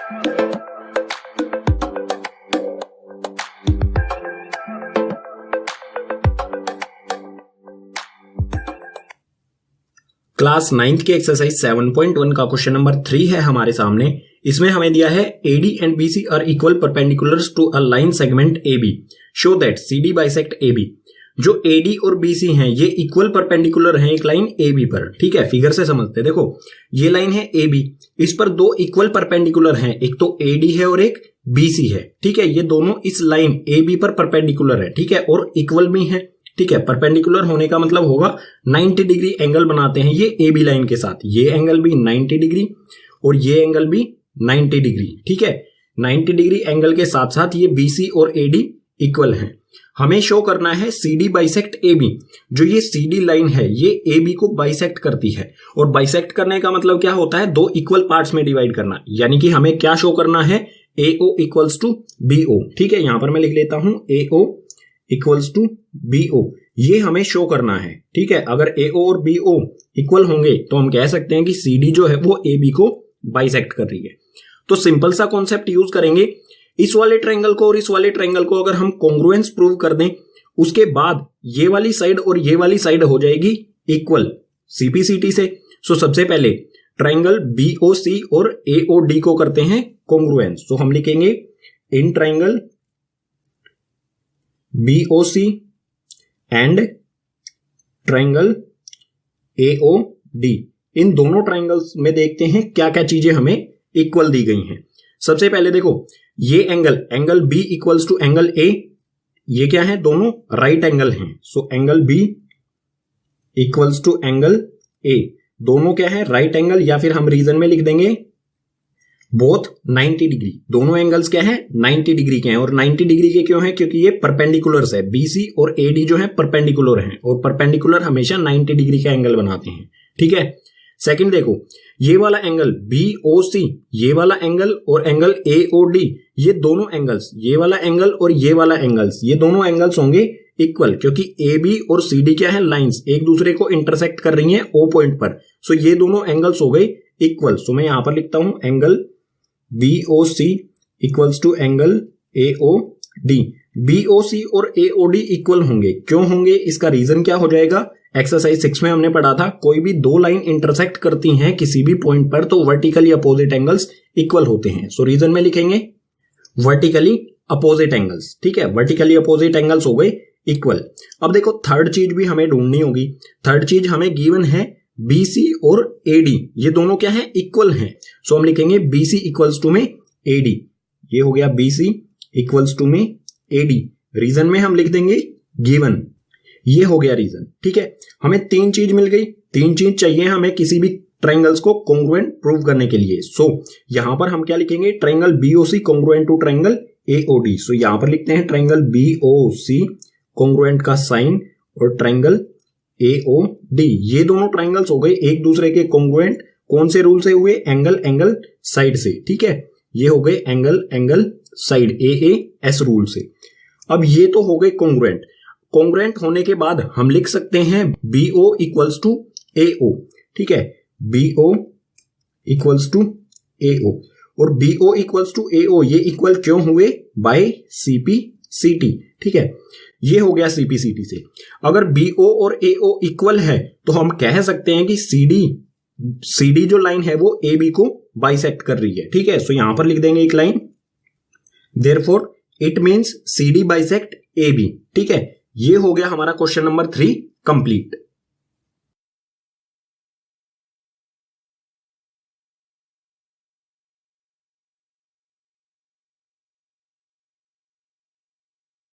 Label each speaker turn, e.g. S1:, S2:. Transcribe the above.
S1: Class 9th के exercise 7.1 का question number 3 है हमारे सामने। इसमें हमें दिया है AD and BC are equal perpendiculars to a line segment AB, show that CD bisect AB। जो AD और BC हैं ये इक्वल परपेंडिकुलर हैं एक लाइन AB पर। ठीक है, फिगर से समझते हैं। देखो ये लाइन है AB, इस पर दो इक्वल परपेंडिकुलर हैं, एक तो AD है और एक BC है। ठीक है, ये दोनों इस लाइन AB पर परपेंडिकुलर है। ठीक है, और इक्वल भी है। ठीक है, परपेंडिकुलर होने का मतलब होगा 90 डिग्री एंगल बनाते हैं ये AB लाइन के साथ। ये एंगल भी 90 डिग्री और ये एंगल भी 90 डिग्री। ठीक है, 90 डिग्री एंगल के साथ साथ ये BC और AD इक्वल हैं। हमें शो करना है CD बाइसेक्ट AB। जो ये CD लाइन है ये AB को बाइसेक्ट करती है, और बाइसेक्ट करने का मतलब क्या होता है, दो इक्वल पार्ट्स में डिवाइड करना। यानी कि हमें क्या शो करना है, AO इक्वल्स टू BO। ठीक है, यहां पर मैं लिख लेता हूं AO इक्वल्स टू BO, ये हमें शो करना है। ठीक है, अगर AO और BO इक्वल होंगे तो हम कह सकते हैं कि CD जो है वो AB को बाइसेक्ट कर रही है। तो सिंपल सा कॉन्सेप्ट यूज करेंगे। इस वाले ट्रायंगल को और इस वाले ट्रायंगल को अगर हम कॉन्ग्रुएंस प्रूव कर दें, उसके बाद ये वाली साइड और ये वाली साइड हो जाएगी इक्वल CPCT से। सो सबसे पहले ट्रायंगल BOC और AOD को करते हैं कॉन्ग्रुएंस। तो हम लिखेंगे in triangle BOC and triangle AOD, इन दोनों ट्रायंगल्स में देखते हैं क्या क्या चीजें हमें इक्वल दी गई हैं। सबसे पहले देखो ये angle B equals to angle A, ये क्या है, दोनों राइट एंगल हैं। So angle B equals to angle A, दोनों क्या है, राइट एंगल, या फिर हम रीजन में लिख देंगे बोथ 90 डिग्री। दोनों एंगल्स क्या है, 90 डिग्री के हैं। और 90 डिग्री के क्यों है, क्योंकि ये परपेंडिकुलर्स है। BC और AD जो है परपेंडिकुलर हैं, और परपेंडिकुलर हमेशा 90 डिग्री का एंगल बनाते हैं। ठीक है, सेकंड देखो ये वाला एंगल BOC, ये वाला एंगल और एंगल AOD, ये दोनों एंगल्स, ये वाला एंगल और ये वाला एंगल्स, ये दोनों एंगल्स होंगे इक्वल, क्योंकि AB और CD क्या है, लाइंस एक दूसरे को इंटरसेक्ट कर रही हैं O पॉइंट पर। सो ये दोनों एंगल्स हो गए इक्वल। सो मैं यहां पर लिखता हूं angle BOC equals to angle AOD। BOC और AOD इक्वल होंगे, क्यों होंगे, इसका रीजन क्या हो जाएगा, एक्सरसाइज 6 में हमने पढ़ा था, कोई भी दो लाइन इंटरसेक्ट करती हैं किसी भी पॉइंट पर तो वर्टिकली अपोजिट एंगल्स इक्वल होते हैं। सो रीजन में लिखेंगे वर्टिकली अपोजिट एंगल्स। ठीक है, वर्टिकली अपोजिट एंगल्स हो गए इक्वल। अब देखो थर्ड चीज भी हमें ढूंढनी होगी। थर्ड चीज हमें गिवन है BC और AD, ये दोनों क्या है, इक्वल हैं। सो हम लिखेंगे BC इक्वल्स टू में AD, ये हो गया BC इक्वल्स टू में AD। रीजन में हम लिख देंगे गिवन, ये हो गया रीजन। ठीक है, हमें तीन चीज मिल गई। तीन चीज चाहिए हमें किसी भी ट्रायंगल्स को कॉन्ग्रुएंट प्रूव करने के लिए। सो यहां पर हम क्या लिखेंगे, triangle BOC congruent to triangle AOD। So यहां पर लिखते हैं ट्रायंगल BOC कॉन्ग्रुएंट का साइन और ट्रायंगल AOD, ये दोनों ट्रायंगल्स हो गए एक दूसरे के कॉन्ग्रुएंट। कौन से रूल से हुए, एंगल साइड से। ठीक है, ये हो गए एंगल साइड AAS रूल से। अब ये तो हो गए कॉन्ग्रुएंट। कॉन्ग्रुएंट होने के बाद हम लिख सकते हैं BO इक्वल्स टू AO। ठीक है, BO इक्वल्स टू AO, और BO इक्वल्स टू AO ये इक्वल क्यों हुए, बाय CPCT। ठीक है, ये हो गया CPCT से। अगर BO और AO इक्वल है तो हम कह सकते हैं कि CD जो लाइन है वो AB को बाइसेक्ट कर रही है। ठीक है, सो यहां पर लिख देंगे एक line, therefore it means CD bisect AB। ठीक है, ये हो गया हमारा क्वेश्चन नंबर 3 कंप्लीट।